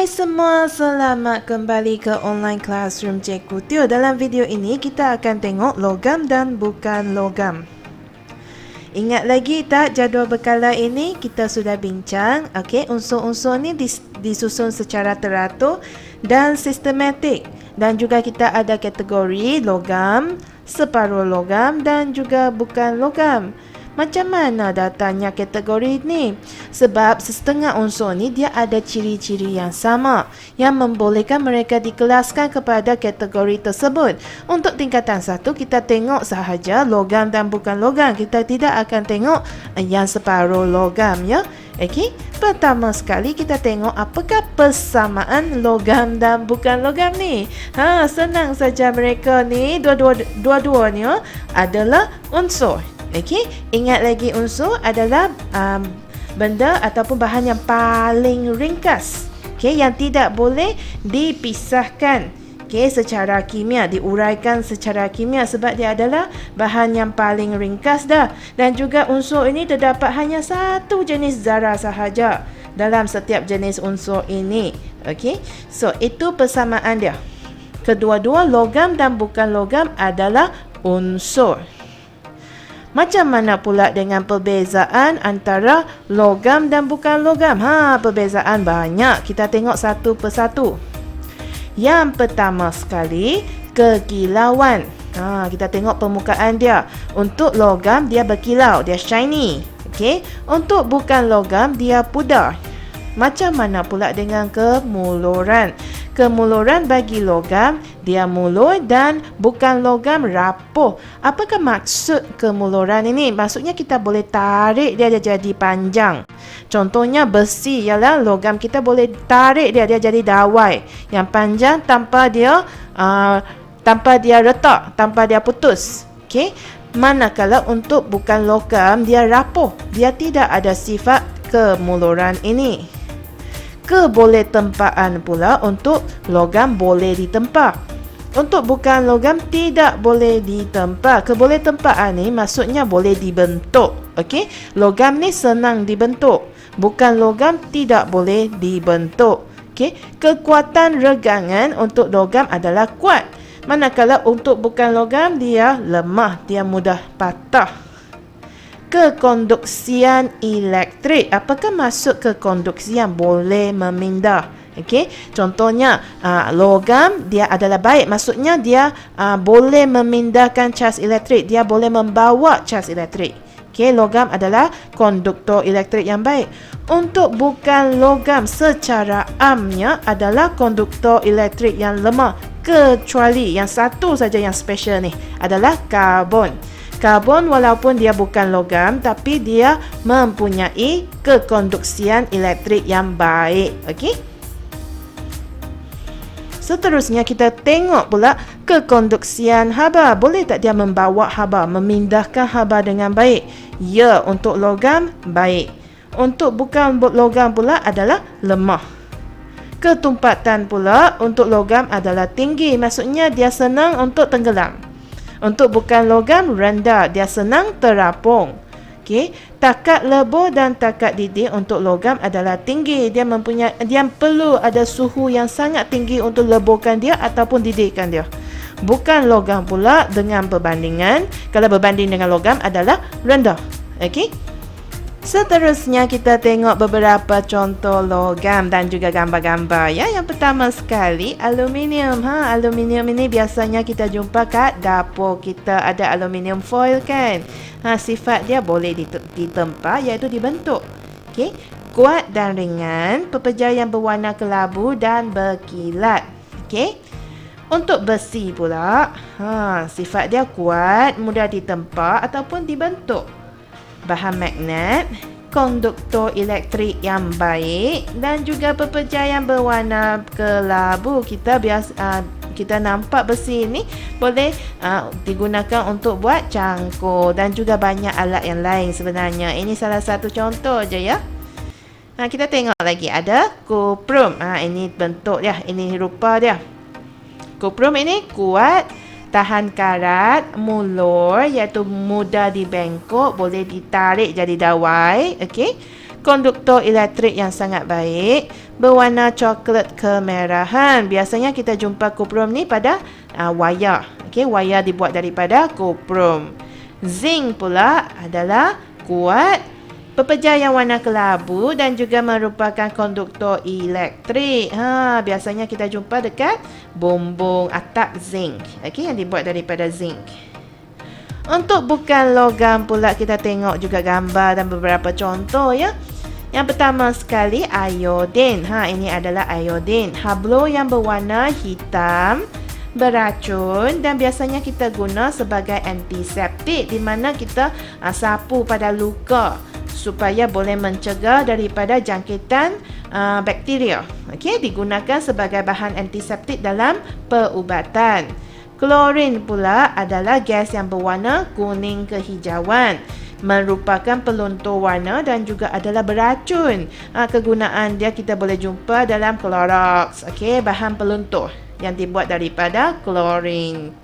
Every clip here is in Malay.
Hai semua, selamat kembali ke online classroom Cikgu Teo. Dalam video ini kita akan tengok logam dan bukan logam. Ingat lagi tak jadual berkala ini kita sudah bincang. Okey, unsur-unsur ni disusun secara teratur dan sistematik. Dan juga kita ada kategori logam, separuh logam dan juga bukan logam. Macam mana datanya kategori ni? Sebab setengah unsur ni dia ada ciri-ciri yang sama yang membolehkan mereka dikelaskan kepada kategori tersebut. Untuk tingkatan 1 kita tengok sahaja logam dan bukan logam. Kita tidak akan tengok yang separuh logam ya. Okey, pertama sekali kita tengok apakah persamaan logam dan bukan logam ni. Senang saja mereka ni dua-duanya adalah unsur. Okey, ingat lagi unsur adalah benda ataupun bahan yang paling ringkas. Okey, yang tidak boleh dipisahkan. Okey, secara kimia, diuraikan secara kimia sebab dia adalah bahan yang paling ringkas dah. Dan juga unsur ini terdapat hanya satu jenis zarah sahaja dalam setiap jenis unsur ini. Okey, so itu persamaan dia. Kedua-dua logam dan bukan logam adalah unsur. Macam mana pula dengan perbezaan antara logam dan bukan logam? Perbezaan banyak. Kita tengok satu persatu. Yang pertama sekali, kekilauan. Kita tengok permukaan dia. Untuk logam, dia berkilau. Dia shiny. Okay? Untuk bukan logam, dia pudar. Macam mana pula dengan kemuluran? Kemuluran bagi logam, dia mulur dan bukan logam rapuh. Apakah maksud kemuluran ini? Maksudnya kita boleh tarik dia jadi panjang. Contohnya besi ialah logam kita boleh tarik dia jadi dawai yang panjang tanpa dia retak, tanpa dia putus. Okey. Manakala untuk bukan logam dia rapuh. Dia tidak ada sifat kemuluran ini. Keboleh-tempaan pula untuk logam boleh ditempa. Untuk bukan logam tidak boleh ditempa. Keboleh-tempaan ni maksudnya boleh dibentuk. Okey, logam ni senang dibentuk. Bukan logam tidak boleh dibentuk. Okey, kekuatan regangan untuk logam adalah kuat. Manakala untuk bukan logam dia lemah, dia mudah patah. Kekonduksian elektrik. Apakah maksud kekonduksian? Boleh memindah. Okey, contohnya logam dia adalah baik. Maksudnya dia boleh memindahkan caj elektrik. Dia boleh membawa caj elektrik. Okey, logam adalah konduktor elektrik yang baik. Untuk bukan logam secara amnya adalah konduktor elektrik yang lemah. Kecuali yang satu saja yang special ni adalah karbon. Karbon walaupun dia bukan logam tapi dia mempunyai kekonduksian elektrik yang baik. Okey. Seterusnya kita tengok pula kekonduksian haba. Boleh tak dia membawa haba, memindahkan haba dengan baik? Ya, untuk logam baik. Untuk bukan logam pula adalah lemah. Ketumpatan pula untuk logam adalah tinggi. Maksudnya dia senang untuk tenggelam. Untuk bukan logam rendah, dia senang terapung. Okey, takat lebur dan takat didih untuk logam adalah tinggi. Dia perlu ada suhu yang sangat tinggi untuk leburkan dia ataupun didihkan dia. Bukan logam pula dengan perbandingan, kalau berbanding dengan logam adalah rendah. Okey. Seterusnya kita tengok beberapa contoh logam dan juga gambar-gambar ya. Yang pertama sekali aluminium. Aluminium ini biasanya kita jumpa kat dapur kita ada aluminium foil kan. Sifat dia boleh ditempa iaitu dibentuk. Okey, kuat dan ringan, pepeja yang berwarna kelabu dan berkilat. Okey. Untuk besi pula, sifat dia kuat, mudah ditempa ataupun dibentuk. Bahan magnet, konduktor elektrik yang baik dan juga pepeja yang berwarna kelabu. Kita nampak besi ini boleh digunakan untuk buat cangkul dan juga banyak alat yang lain sebenarnya. Ini salah satu contoh je ya. Kita tengok lagi ada kuprum. Ini bentuk dia, ini rupa dia. Kuprum ini kuat, tahan karat, mulur iaitu mudah dibengkok, boleh ditarik jadi dawai. Okey. konduktor elektrik yang sangat baik, berwarna coklat kemerahan. Biasanya kita jumpa kuprum ni pada wayar. Okey, wayar dibuat daripada kuprum. Zinc pula adalah kuat, pepejar yang warna kelabu dan juga merupakan konduktor elektrik. Biasanya kita jumpa dekat bumbung atap zinc. Okey, yang dibuat daripada zinc. Untuk bukan logam pula kita tengok juga gambar dan beberapa contoh ya. Yang pertama sekali iodin. Ini adalah iodin. Hablo yang berwarna hitam, beracun dan biasanya kita guna sebagai antiseptik di mana kita sapu pada luka supaya boleh mencegah daripada jangkitan bakteria. Okey, digunakan sebagai bahan antiseptik dalam perubatan. Klorin pula adalah gas yang berwarna kuning kehijauan, merupakan peluntur warna dan juga adalah beracun. Kegunaan dia kita boleh jumpa dalam Clorox. Okey, bahan peluntur yang dibuat daripada klorin.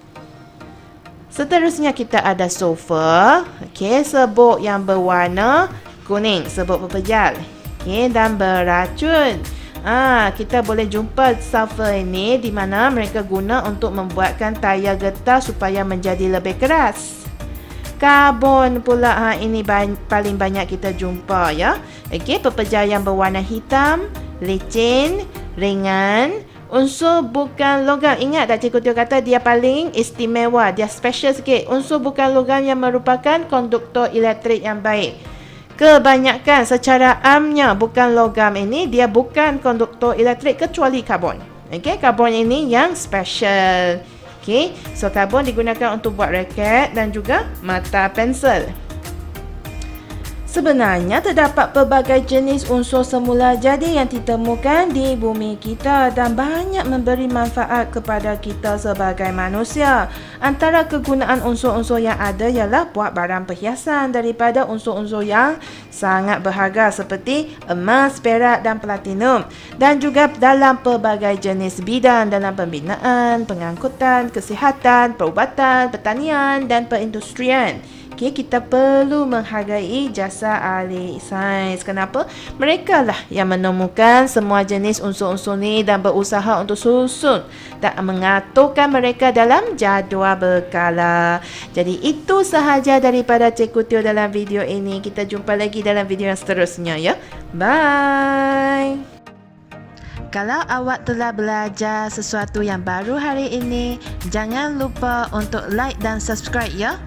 Seterusnya kita ada sulfur. Okey, serbuk yang berwarna kuning, serbuk pepejar. Okey, dan beracun. Kita boleh jumpa sulfur ini di mana mereka guna untuk membuatkan tayar getah supaya menjadi lebih keras. Karbon pula ini paling banyak kita jumpa ya. Okey, pepejar yang berwarna hitam, licin, ringan, unsur bukan logam. Ingat tak Cikgu Teo kata dia paling istimewa, dia special sikit. Unsur bukan logam yang merupakan konduktor elektrik yang baik. Kebanyakan secara amnya bukan logam ini dia bukan konduktor elektrik kecuali karbon. Okey, karbon ini yang special. Okey, so karbon digunakan untuk buat raket dan juga mata pensel. Sebenarnya terdapat pelbagai jenis unsur semula jadi yang ditemukan di bumi kita dan banyak memberi manfaat kepada kita sebagai manusia. Antara kegunaan unsur-unsur yang ada ialah buat barang perhiasan daripada unsur-unsur yang sangat berharga seperti emas, perak dan platinum, dan juga dalam pelbagai jenis bidang dalam pembinaan, pengangkutan, kesihatan, perubatan, pertanian dan perindustrian. Okay, kita perlu menghargai jasa ahli sains. Kenapa? Mereka lah yang menemukan semua jenis unsur-unsur ni dan berusaha untuk susun dan mengaturkan mereka dalam jadual berkala. Jadi itu sahaja daripada Cikgu Teo dalam video ini. Kita jumpa lagi dalam video yang seterusnya ya. Bye. Kalau awak telah belajar sesuatu yang baru hari ini, jangan lupa untuk like dan subscribe ya.